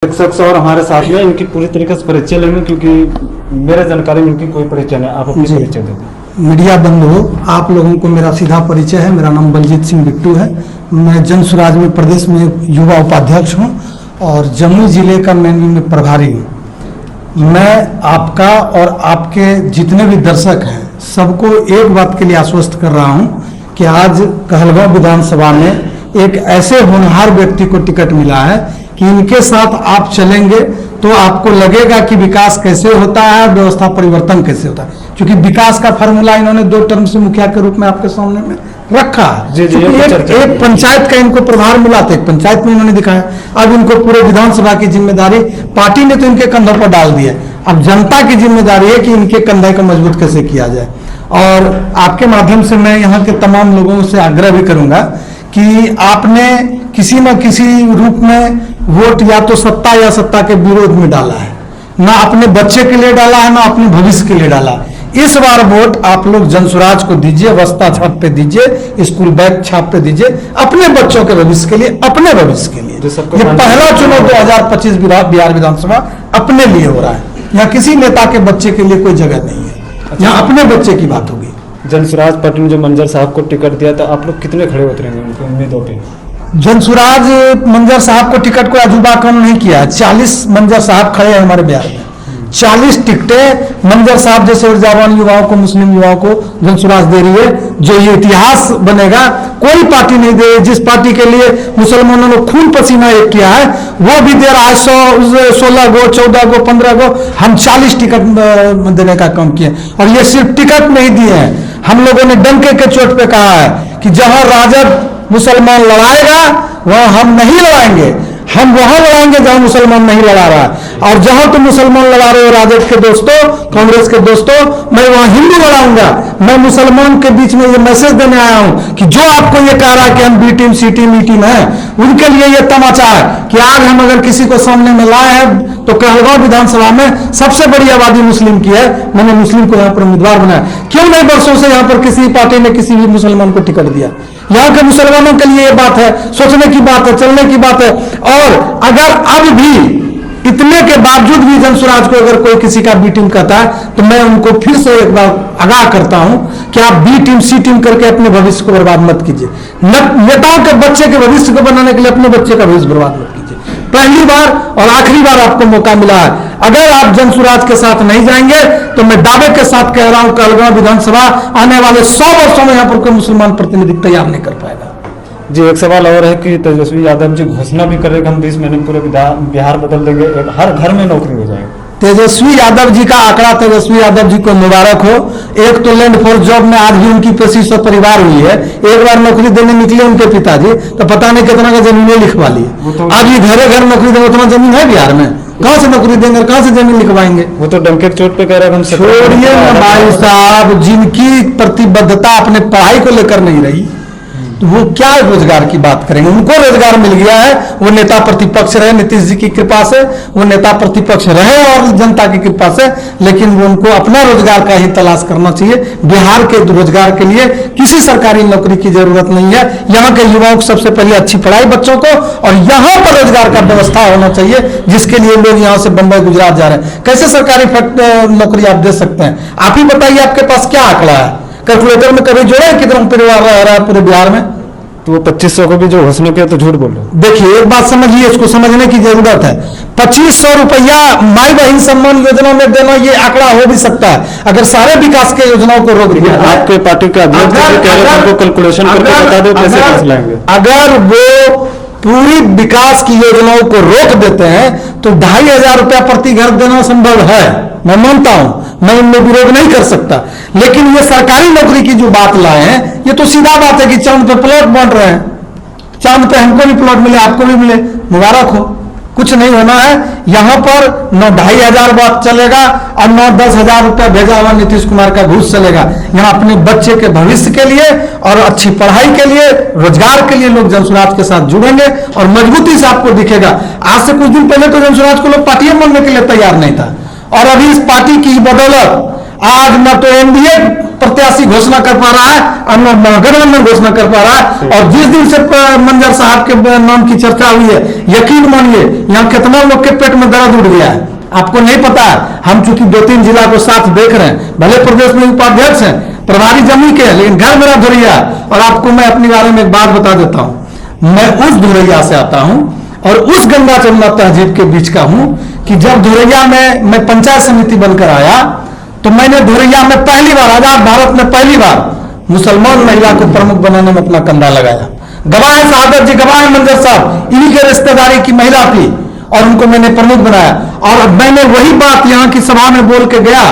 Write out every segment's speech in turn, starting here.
एक शख्स और हमारे साथ में, इनकी पूरी तरीके से परिचय लेंगे क्योंकि मेरे जानकारी में इनकी कोई परिचय नहीं। आप अपनी परिचय दे दें। मीडिया बंधु, आप लोगों को मेरा सीधा परिचय है। मेरा नाम बलजीत सिंह बिट्टू है। मैं जन स्वराज में प्रदेश में युवा उपाध्यक्ष हूं और जमुई जिले का मैं प्रभारी हूं। मैं आपका और आपके जितने भी दर्शक हैं सबको एक बात के लिए आश्वस्त कर रहा हूं कि आज कहलगांव विधानसभा में एक ऐसे होनहार व्यक्ति को टिकट मिला है कि इनके साथ आप चलेंगे तो आपको लगेगा कि विकास कैसे होता है, व्यवस्था परिवर्तन कैसे होता है। क्योंकि विकास का फार्मूला इन्होंने 2 टर्म से मुखिया के रूप में आपके सामने में रखा है। एक पंचायत का इनको प्रभार मिला था, एक पंचायत में इन्होंने दिखाया। अब इनको पूरे विधानसभा की जिम्मेदारी पार्टी ने तो इनके कंधों पर डाल दी है। अब जनता की जिम्मेदारी है कि इनके कंधे को मजबूत कैसे किया जाए। और आपके माध्यम से मैं यहाँ के तमाम लोगों से आग्रह भी करूंगा कि आपने किसी न किसी रूप में वोट या तो सत्ता या सत्ता के विरोध में डाला है, ना अपने बच्चे के लिए डाला है, ना अपने भविष्य के लिए डाला है। इस बार वोट आप लोग जनसुराज को दीजिए, वस्ता छाप पे दीजिए, स्कूल बैग छाप पे दीजिए, अपने बच्चों के भविष्य के लिए, अपने भविष्य के लिए। ये पहला चुनाव 2025 बिहार विधानसभा अपने लिए हो रहा है। यहाँ किसी नेता के बच्चे के लिए कोई जगह नहीं है। यहाँ अपने बच्चे की बात होगी। जनसुराज पार्टी ने जो मंजर साहब को टिकट दिया था, आप लोग कितने खड़े उतरेंगे उनके उम्मीदों पे? जनसुराज मंजर साहब को टिकट को अजूबा कम नहीं किया। 40 मंजर साहब खड़े हैं हमारे बिहार में। 40 टिकटें मंजर साहब जैसे ऊर्जावान युवाओं को, मुस्लिम युवाओं को जनसुराज दे रही है। जो ये इतिहास बनेगा कोई पार्टी नहीं दे। जिस पार्टी के लिए मुसलमानों ने खून पसीना एक किया है वो भी दे रहा है। 16 गो, 14 गो, 15 गो, हम 40 टिकट देने का काम किए। और ये सिर्फ टिकट नहीं दिए हैं, हम लोगों ने डंके के चोट पे कहा है कि जहां राजद मुसलमान लड़ाएगा वहां हम नहीं लड़ाएंगे। हम वहां लड़ाएंगे जहां मुसलमान नहीं लड़ा रहा है। और जहां तुम मुसलमान लड़ा रहे हो राजद के दोस्तों, कांग्रेस के दोस्तों, मैं वहां हिंदू लड़ाऊंगा। मैं मुसलमान के बीच में ये मैसेज देने आया हूं कि जो आपको ये कह रहा है कि हम बी टीम, सी टीम, ई टीम है, उनके लिए ये तमाचा है कि आज हम अगर किसी को सामने में लाए हैं तो कहलगांव विधानसभा में सबसे बड़ी आबादी मुस्लिम की है। मैंने मुस्लिम को यहाँ पर उम्मीदवार बनाया। क्यों नहीं वर्षों से यहाँ पर किसी पार्टी ने किसी भी मुसलमान को टिकट दिया? यहाँ के मुसलमानों के लिए ये बात है, सोचने की बात है, चलने की बात है। और अगर अब भी इतने के बावजूद भी जनसुराज को अगर कोई किसी का बी टीम कहता है तो मैं उनको फिर से एक बार आगाह करता हूं कि आप बी टीम, सी टीम करके अपने भविष्य को बर्बाद मत कीजिए। नेताओं के बच्चे के भविष्य को बनाने के लिए अपने बच्चे का भविष्य बर्बाद मत कीजिए। पहली बार और आखिरी बार आपको मौका मिला है। अगर आप जनसुराज के साथ नहीं जाएंगे तो मैं दावे के साथ कह रहा हूं कहलगांव विधानसभा आने वाले 100 वर्षों में यहां पर कोई मुसलमान प्रतिनिधि तैयार नहीं कर पाएगा। जी, एक सवाल और है कि तेजस्वी यादव जी घोषणा भी कर रहे हैं हम 20 महीने पूरे बिहार बदल देंगे, हर घर में नौकरी हो जाएगी। तेजस्वी यादव जी का आंकड़ा, तेजस्वी यादव जी को मुबारक हो। एक तो लैंड फोर्स जॉब में आज भी उनकी 2500 परिवार हुई है। एक बार नौकरी देने निकले उनके पिताजी तो पता नहीं कितना का जमीनें लिखवा ली। अब ये घरे घर नौकरी देंगे, उतना जमीन है बिहार में? कहां से नौकरी देंगे, कहां से जमीन लिखवाएंगे? वो तो डंके चोट पे कह रहे हैं हम। छोड़िए ना भाई साहब, जिनकी प्रतिबद्धता अपने पढ़ाई को लेकर नहीं रही तो वो क्या रोजगार की बात करेंगे? उनको रोजगार मिल गया है, वो नेता प्रतिपक्ष रहे नीतीश जी की कृपा से, वो नेता प्रतिपक्ष रहे और जनता की कृपा से, लेकिन वो उनको अपना रोजगार का ही तलाश करना चाहिए। बिहार के रोजगार के लिए किसी सरकारी नौकरी की जरूरत नहीं है। यहाँ के युवाओं को सबसे पहले अच्छी पढ़ाई बच्चों को, और यहाँ पर रोजगार का व्यवस्था होना चाहिए जिसके लिए लोग यहाँ से बंबई गुजरात जा रहे हैं। कैसे सरकारी नौकरी आप दे सकते हैं? आप ही बताइए, आपके पास क्या आंकड़ा है? कैलकुलेटर में कभी जोड़े कितना परिवार रह रहा है पूरे बिहार में? तो वो 2500 को भी जो घोषणा किया तो झूठ बोल रहे। देखिए एक बात समझिए, इसको समझने की जरूरत है। 2500 रुपया माई बहन सम्मान योजना में देना ये आंकड़ा हो भी सकता है अगर सारे विकास के योजनाओं को रोक दिया। आपके पार्टी का कैलकुलेशन करके बता दो कैसे कैसे लाएंगे। अगर वो पूरी विकास की योजनाओं को रोक देते हैं तो 2500 रुपया प्रति घर देना संभव है, मैं मानता हूं, मैं इनमें विरोध नहीं कर सकता। लेकिन ये सरकारी नौकरी की जो बात लाए हैं ये तो सीधा बात है कि चांद पे प्लॉट बन रहे हैं। चांद पे हमको भी प्लॉट मिले, आपको भी मिले, मुबारक हो। कुछ नहीं होना है यहां पर। 9-2500 बात चलेगा और 9-10 हजार रुपया भेजा हुआ नीतीश कुमार का घूस चलेगा। यहाँ अपने बच्चे के भविष्य के लिए और अच्छी पढ़ाई के लिए, रोजगार के लिए लोग जनसुराज के साथ जुड़ेंगे और मजबूती से आपको दिखेगा। आज से कुछ दिन पहले तो जनसुराज को लोग पार्टियां मानने के लिए तैयार नहीं था, और अभी इस पार्टी की बदौलत आज न तो एनडीए प्रत्याशी घोषणा कर पा रहा है, गठबंधन घोषणा कर पा रहा है। और जिस दिन से मंजर साहब के नाम की चर्चा हुई है, यकीन मानिए यहाँ कितना लोग के पेट में दर्द उठ गया है, आपको नहीं पता है। हम चूंकि 2-3 जिला को साथ देख रहे हैं, भले प्रदेश में उपाध्यक्ष हैं, प्रभारी जमी के हैं, लेकिन घर मेरा धोरैया। और आपको मैं अपने बारे में एक बात बता देता हूं, मैं उस धोरैया से आता हूं और उस गंगा जमुना तहजीब के बीच का हूं कि जब धोरैया में मैं पंचायत समिति बनकर आया तो मैंने धोरैया में पहली बार, आजाद भारत में पहली बार मुसलमान महिला को प्रमुख बनाने में अपना कंधा लगाया। गवाह है शहादत जी, गवाह है मंजर साहब, इन्हीं के रिश्तेदारी की महिला थी और उनको मैंने प्रमुख बनाया। और मैंने वही बात यहाँ की सभा में बोल के गया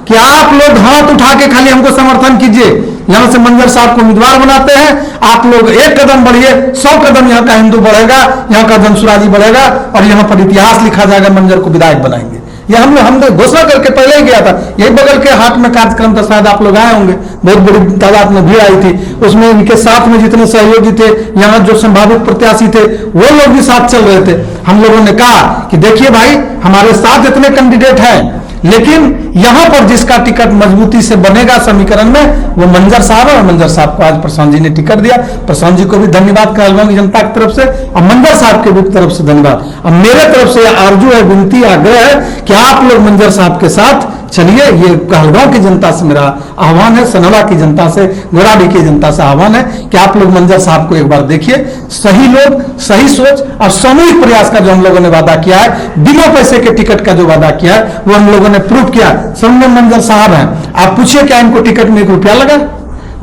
कि आप लोग हाथ उठा के खाली हमको समर्थन कीजिए, यहां से मंजर साहब को उम्मीदवार बनाते हैं, आप लोग एक कदम बढ़िए, 100 कदम यहाँ का हिंदू बढ़ेगा, यहाँ का जनसुराजी बढ़ेगा और यहाँ पर इतिहास लिखा जाएगा, मंजर को विधायक बनाएंगे। ये हमने घोषणा करके पहले ही गया था। यही बगल के हाट में कार्यक्रम था, शायद आप लोग आए होंगे, बहुत बड़ी तादाद में भीड़ आई थी। उसमें इनके साथ में जितने सहयोगी थे, यहाँ जो संभावित प्रत्याशी थे, वो लोग भी साथ चल रहे थे। हम लोगों ने कहा कि देखिए भाई, हमारे साथ इतने कैंडिडेट हैं, लेकिन यहां पर जिसका टिकट मजबूती से बनेगा समीकरण में, वो मंजर साहब है। और मंजर साहब को आज प्रशांत जी ने टिकट दिया। प्रशांत जी को भी धन्यवाद कहलगांव की जनता की तरफ से और मंजर साहब के भी तरफ से धन्यवाद। अब मेरे तरफ से आरजू है, विनती, आग्रह है कि आप लोग मंजर साहब के साथ चलिए। ये कहलगांव की जनता से मेरा आह्वान है, सनौला की जनता से, गोराडी की जनता से आह्वान है कि आप लोग मंजर साहब को एक बार देखिए। सही लोग, सही सोच और सामूहिक प्रयास का जो हम लोगों ने वादा किया है, बिना पैसे के टिकट का जो वादा किया है, वो हम लोगों ने प्रूव किया। सामने मंजर साहब हैं, आप पूछिए क्या इनको टिकट में 1 रुपया लगा?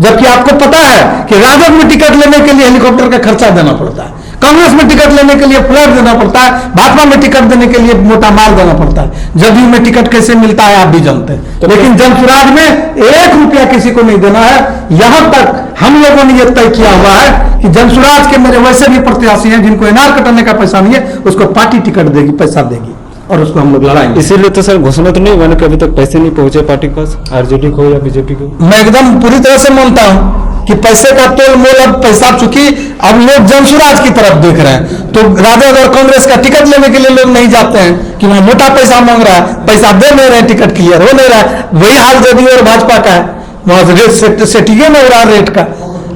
जबकि आपको पता है कि राजद में टिकट लेने के लिए हेलीकॉप्टर का खर्चा देना पड़ता है, कांग्रेस में टिकट लेने के लिए फ्लैट देना पड़ता है, भाजपा में टिकट देने के लिए मोटा माल देना पड़ता है। जदयू में टिकट कैसे मिलता है आप भी जानते हैं। लेकिन जनसुराज में 1 रुपया किसी को नहीं देना है। यहां तक हम लोगों ने यह तय किया हुआ है कि जनसुराज के मेरे वैसे भी प्रत्याशी हैं जिनको इनार कटाने का पैसा नहीं है, उसको पार्टी टिकट देगी, पैसा देगी और उसको हम लोग लड़ाएंगे। इसीलिए तो सर घोषणा तो नहीं हुआ ना कि अभी तक पैसे नहीं पहुंचे पार्टी के पास, आरजेडी को या बीजेपी को। मैं एकदम पूरी तरह से मानता हूं कि पैसे का तोल मोल, अब पैसा, चूंकि अब लोग जनसुराज की तरफ देख रहे हैं, तो राजद और कांग्रेस का टिकट लेने के लिए लोग नहीं जाते हैं कि वहां मोटा पैसा मांग रहा है, पैसा दे नहीं रहे, टिकट क्लियर हो नहीं रहा है। वही हाल जदयू और भाजपा का है, वहां रेट सेटिंग नहीं हो रहा रेट का।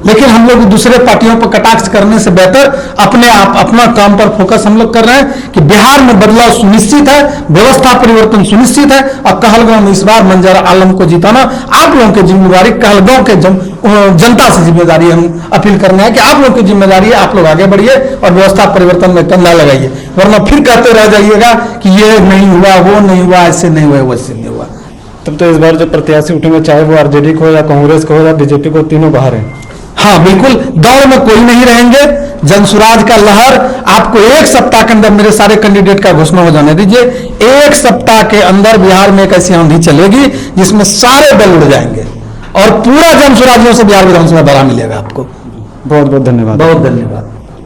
लेकिन हम लोग दूसरे पार्टियों पर कटाक्ष करने से बेहतर अपने आप अपना काम पर फोकस हम लोग कर रहे हैं कि बिहार में बदलाव सुनिश्चित है, व्यवस्था परिवर्तन सुनिश्चित है। और कहलगांव में इस बार मंजर आलम को जिताना आप लोगों की जिम्मेदारी, कहलगांव के जनता से जिम्मेदारी हम अपील करना है कि आप लोगों की जिम्मेदारी है, आप लोग आगे बढ़िए और व्यवस्था परिवर्तन में कंधा लगाइए। वरना फिर कहते रह जाइएगा कि ये नहीं हुआ, वो नहीं हुआ, ऐसे नहीं हुआ, वैसे नहीं हुआ। तब तो इस बार जो प्रत्याशी उठेंगे, चाहे वो आरजेडी को या कांग्रेस को या बीजेपी को, तीनों बाहर हैं। हाँ बिल्कुल, दौड़ में कोई नहीं रहेंगे। जनसुराज का लहर आपको 1 सप्ताह के अंदर, मेरे सारे कैंडिडेट का घोषणा हो जाने दीजिए, 1 सप्ताह के अंदर बिहार में एक ऐसी आंधी चलेगी जिसमें सारे दल उड़ जाएंगे और पूरा जनसुराजियों से बिहार विधानसभा भरा मिलेगा आपको। बहुत बहुत धन्यवाद। बहुत धन्यवाद।